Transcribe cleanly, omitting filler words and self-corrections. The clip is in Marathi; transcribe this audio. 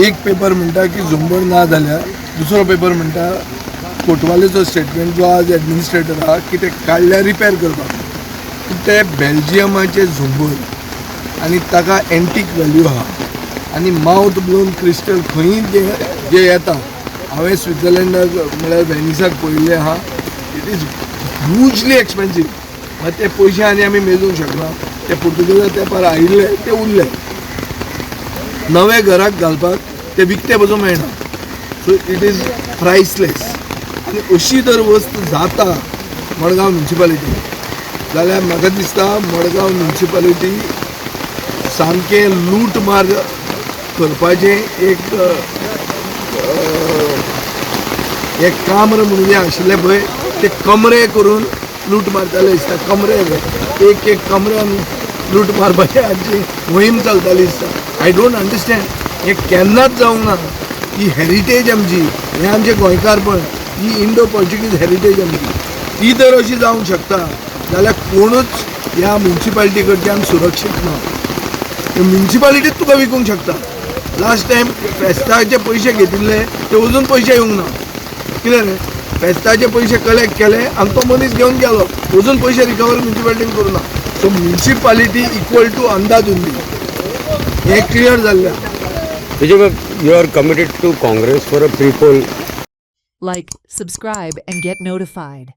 एक पेपर म्हणटा की झुंबड ना जाल्यार दुसरो पेपर म्हणटा कोटवालेचो स्टेटमेंट जो आज एडमिनिस्ट्रेटर आहा की ते काडल्यार रिपेर करपाक. ते बेल्जियमाचे झुंबड आनी ताका एंटीक व्हॅल्यू आहा आनी माउथ ब्लोन क्रिस्टल खंय जे येता. हांवें स्वित्झर्लंडाक म्हळ्यार व्हेनिसाक पळयल्लें आहा. It is hugely expensive. मागीर ते पयशे आनी आमी मेजूंक शकना. ते पुर्तुगेजाच्या तेंपार आयिल्ले ते उरले. नवे घराक घालपाक ते विकते वचूंक मेळना. So it is priceless. आनी अशी जर वस्त जाता मडगांव म्युनिसिपालिटी जाल्यार म्हाका दिसता मडगांव म्युनिसिपालिटी सामकें लूट मार करपाचें एक काम्र म्हणून जें आशिल्लें पळय ते कमरे करून लूट मारताले दिसता. कमरे एक कमऱ्यान लूट मारपाचें हाची मोहीम चलताली दिसता. I don't understand. हें केन्नाच जावंक ना. ही हेरिटेज आमची, हें आमचें गोंयकारपण, ही इंडो पोर्चुगीज हेरिटेज आमची, ती जर अशी जावंक शकता जाल्यार कोणूच ह्या म्युनिसिपालिटी कडच्यान सुरक्षीत ना. म्युनिसिपालिटीच तुका विकूंक शकता. लास्ट टायम फेस्ताचे पयशे घेतिल्ले ते अजून पयशे येवंक ना. कितें रे, फेस्ताचे पयशे कलेक्ट केले आनी तो मनीस घेवन गेलो, अजून पयशे रिकवर म्युनिसिपालिटीन करूं ना. सो म्युनिसिपालिटी इक्वल टू अंदाजुंदी हें क्लियर जाल्लें. You are committed to Congress for a pre-poll. Like, subscribe, and get notified.